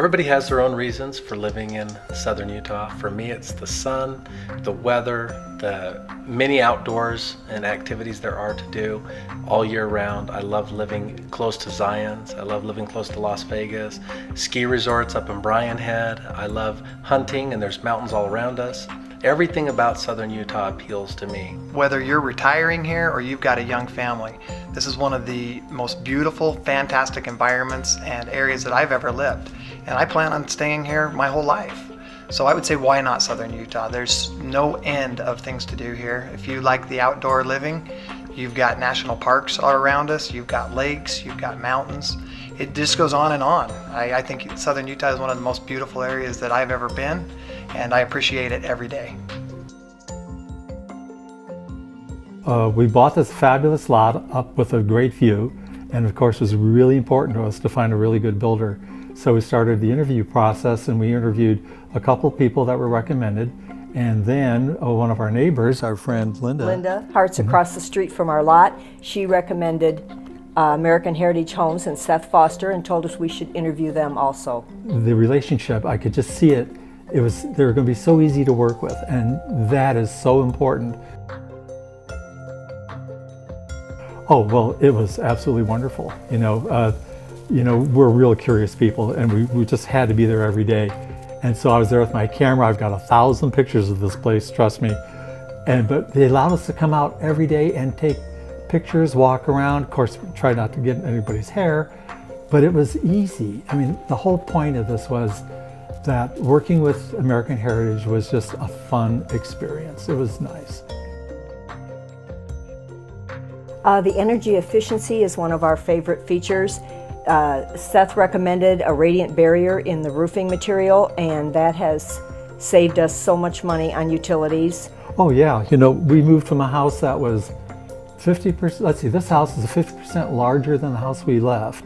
Everybody has their own reasons for living in southern Utah. For me, it's the sun, the weather, the many outdoors and activities there are to do all year round. I love living close to Zions. I love living close to Las Vegas. Ski resorts up in Brian Head. I love hunting, and there's mountains all around us. Everything about southern Utah appeals to me. Whether you're retiring here or you've got a young family, this is one of the most beautiful, fantastic environments and areas that I've ever lived. And I plan on staying here my whole life. So I would say, why not southern Utah? There's no end of things to do here. If you like the outdoor living, you've got national parks all around us, you've got lakes, you've got mountains. It just goes on and on. I think southern Utah is one of the most beautiful areas that I've ever been, and I appreciate it every day. We bought this fabulous lot up with a great view, and of course it was really important to us to find a really good builder. So we started the interview process, and we interviewed a couple people that were recommended, and then one of our neighbors, our friend Linda Hart's across the street from our lot. She recommended American Heritage Homes and Seth Foster, and told us we should interview them also. The relationship, I could just see it. They were going to be so easy to work with, and that is so important. Oh, well, it was absolutely wonderful. We're real curious people, and we just had to be there every day. And so I was there with my camera. I've got 1,000 pictures of this place, trust me. But they allowed us to come out every day and take pictures, walk around. Of course, try not to get in anybody's hair, but it was easy. I mean, the whole point of this was that working with American Heritage was just a fun experience. It was nice. The energy efficiency is one of our favorite features. Seth recommended a radiant barrier in the roofing material, and that has saved us so much money on utilities. Oh yeah, we moved from a house that was 50%, let's see, this house is 50% larger than the house we left,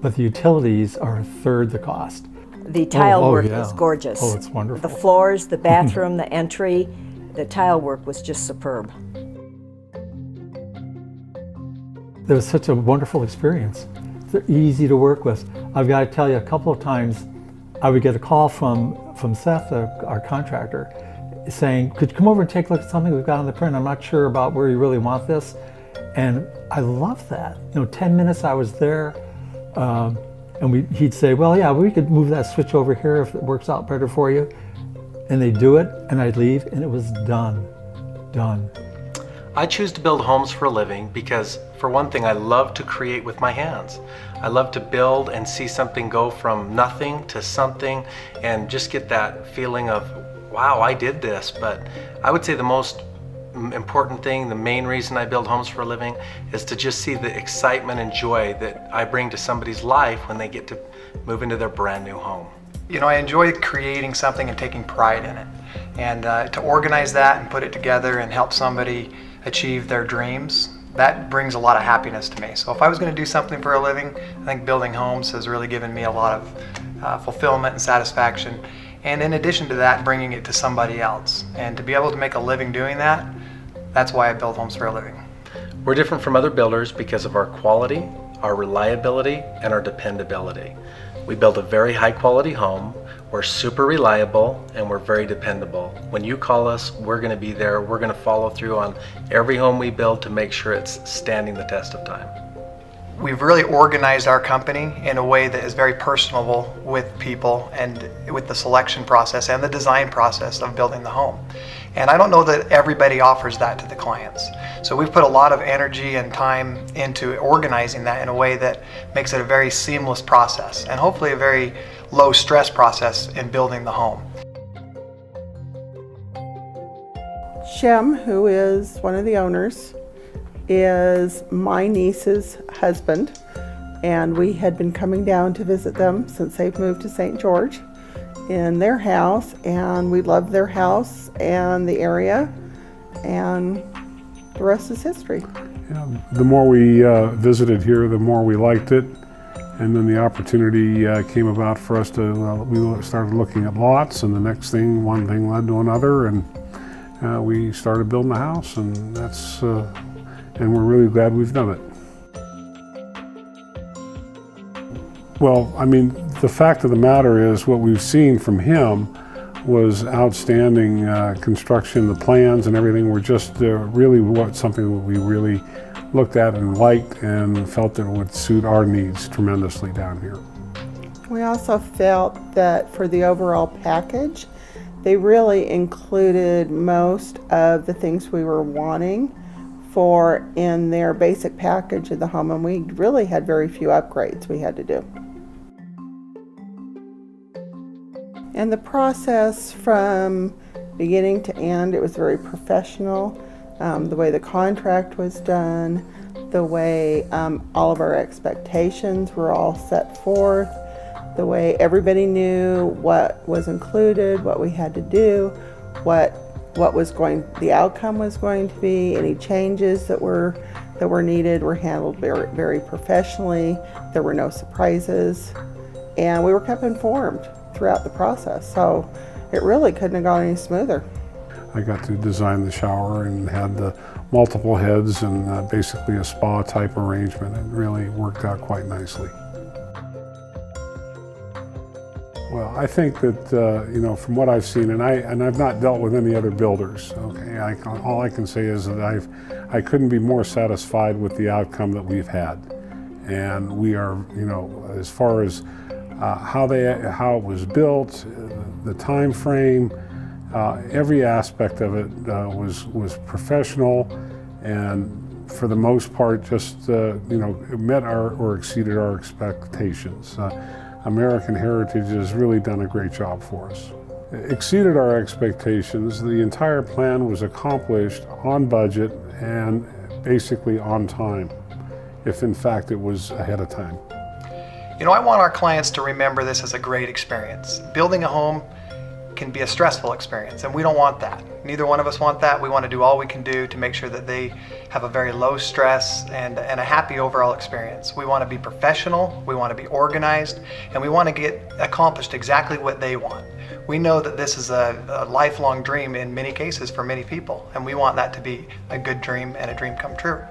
but the utilities are a third the cost. The tile work yeah. is gorgeous. Oh, it's wonderful. The floors, the bathroom, the entry, the tile work was just superb. It was such a wonderful experience. They're easy to work with. I've got to tell you, a couple of times I would get a call from Seth, our contractor, saying, could you come over and take a look at something we've got on the print? I'm not sure about where you really want this. And I love that. 10 minutes I was there, and he'd say, well, yeah, we could move that switch over here if it works out better for you. And they'd do it, and I'd leave, and it was done. I choose to build homes for a living because, for one thing, I love to create with my hands. I love to build and see something go from nothing to something and just get that feeling of, wow, I did this. But I would say the most important thing, the main reason I build homes for a living, is to just see the excitement and joy that I bring to somebody's life when they get to move into their brand new home. I enjoy creating something and taking pride in it. And to organize that and put it together and help somebody achieve their dreams, that brings a lot of happiness to me. So if I was going to do something for a living, I think building homes has really given me a lot of fulfillment and satisfaction. And in addition to that, bringing it to somebody else. And to be able to make a living doing that, that's why I build homes for a living. We're different from other builders because of our quality, our reliability, and our dependability. We build a very high quality home. We're super reliable, and we're very dependable. When you call us, we're going to be there. We're going to follow through on every home we build to make sure it's standing the test of time. We've really organized our company in a way that is very personable with people and with the selection process and the design process of building the home. And I don't know that everybody offers that to the clients. So we've put a lot of energy and time into organizing that in a way that makes it a very seamless process and hopefully a very low stress process in building the home. Shem, who is one of the owners, is my niece's husband, and we had been coming down to visit them since they've moved to St. George in their house, and we loved their house and the area, and the rest is history. Yeah, the more we visited here, the more we liked it, and then the opportunity came about for us to, we started looking at lots, and the next thing, one thing led to another, and we started building a house, and that's and we're really glad we've done it. Well, I mean, the fact of the matter is, what we've seen from him was outstanding construction. The plans and everything were just really something that we really looked at and liked and felt that it would suit our needs tremendously down here. We also felt that for the overall package, they really included most of the things we were wanting for in their basic package of the home, and we really had very few upgrades we had to do. And the process from beginning to end, it was very professional. The way the contract was done, the way all of our expectations were all set forth, the way everybody knew what was included, what we had to do, what the outcome was going to be, any changes that were needed were handled very, very professionally. There were no surprises, and we were kept informed throughout the process. So it really couldn't have gone any smoother. I got to design the shower and had the multiple heads and basically a spa type arrangement. It really worked out quite nicely. Well, I think that from what I've seen, and I've not dealt with any other builders. Okay, all I can say is that I couldn't be more satisfied with the outcome that we've had, and we are, as far as how it was built, the time frame, every aspect of it was professional, and for the most part, just met or exceeded our expectations. American Heritage has really done a great job for us. Exceeded our expectations. The entire plan was accomplished on budget and basically on time, if in fact it was ahead of time. I want our clients to remember this as a great experience. Building a home can be a stressful experience, and we don't want that. Neither one of us want that. We want to do all we can do to make sure that they have a very low stress and a happy overall experience. We want to be professional, we want to be organized, and we want to get accomplished exactly what they want. We know that this is a lifelong dream in many cases for many people, and we want that to be a good dream and a dream come true.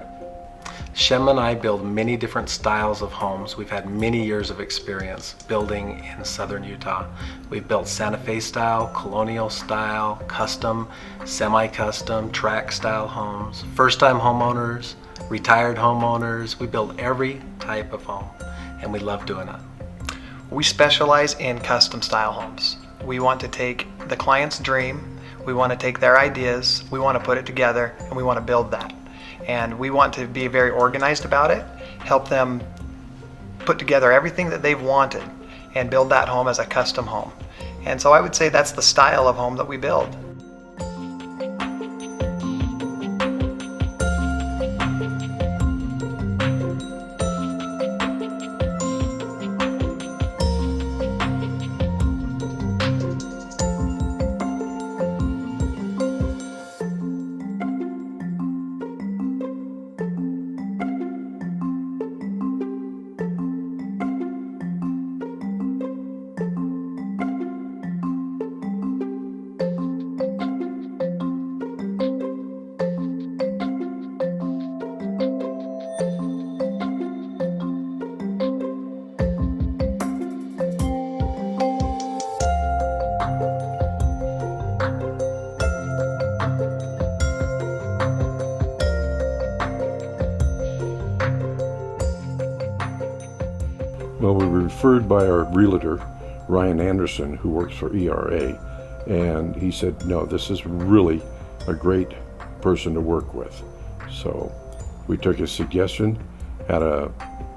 Shem and I build many different styles of homes. We've had many years of experience building in southern Utah. We've built Santa Fe style, colonial style, custom, semi-custom, tract style homes, first-time homeowners, retired homeowners. We build every type of home, and we love doing it. We specialize in custom style homes. We want to take the client's dream, we want to take their ideas, we want to put it together, and we want to build that. And we want to be very organized about it, help them put together everything that they've wanted and build that home as a custom home. And so I would say that's the style of home that we build. Well, we were referred by our realtor, Ryan Anderson, who works for ERA, and he said, no, this is really a great person to work with. So we took his suggestion, had a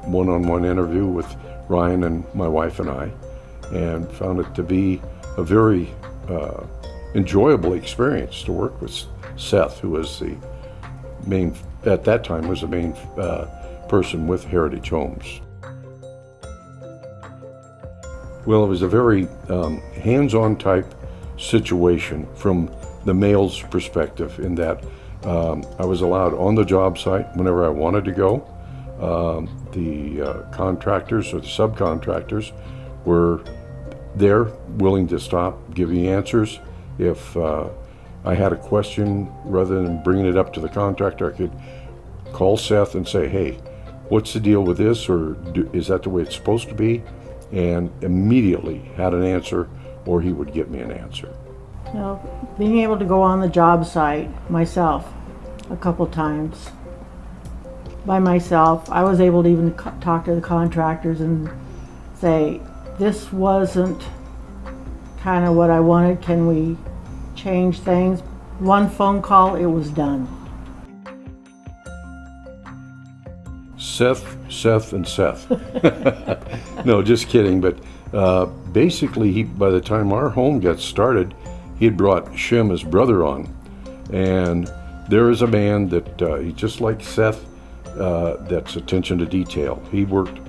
one-on-one interview with Ryan and my wife and I, and found it to be a very enjoyable experience to work with Seth, who was the main, at that time, was the main person with Heritage Homes. Well, it was a very hands-on type situation from the male's perspective, in that I was allowed on the job site whenever I wanted to go. The contractors or the subcontractors were there, willing to stop, give me answers. If I had a question, rather than bringing it up to the contractor, I could call Seth and say, hey, what's the deal with this, or is that the way it's supposed to be? and immediately had an answer, or he would give me an answer. You know, being able to go on the job site myself a couple times by myself, I was able to even talk to the contractors and say, this wasn't kind of what I wanted, can we change things? One phone call, it was done. Seth, and Seth. No, just kidding. But basically, by the time our home got started, he had brought Shem, his brother, on. And there is a man that, he's just like Seth, that's attention to detail. He worked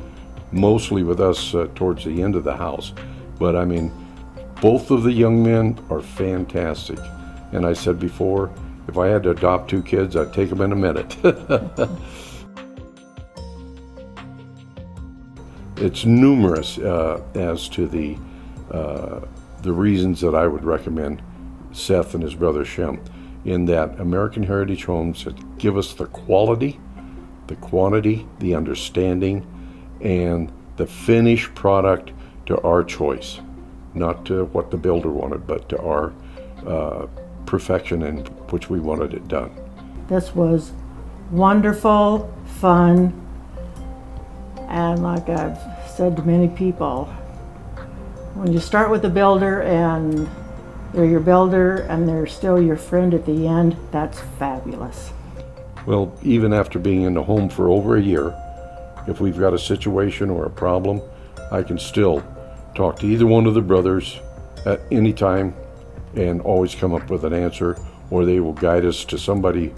mostly with us towards the end of the house. But I mean, both of the young men are fantastic. And I said before, if I had to adopt 2 kids, I'd take them in a minute. It's numerous as to the reasons that I would recommend Seth and his brother Shem, in that American Heritage Homes give us the quality, the quantity, the understanding, and the finished product to our choice, not to what the builder wanted, but to our perfection in which we wanted it done. This was wonderful, fun, and like I've said to many people, when you start with a builder and they're your builder and they're still your friend at the end, that's fabulous. Well, even after being in the home for over a year, if we've got a situation or a problem, I can still talk to either one of the brothers at any time and always come up with an answer, or they will guide us to somebody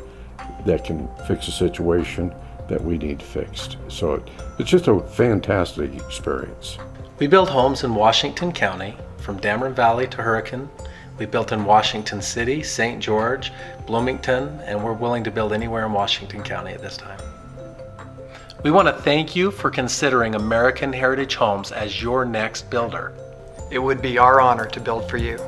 that can fix a situation that we need fixed. So it's just a fantastic experience. We build homes in Washington County, from Dameron Valley to Hurricane. We built in Washington City, St. George, Bloomington, and we're willing to build anywhere in Washington County at this time. We want to thank you for considering American Heritage Homes as your next builder. It would be our honor to build for you.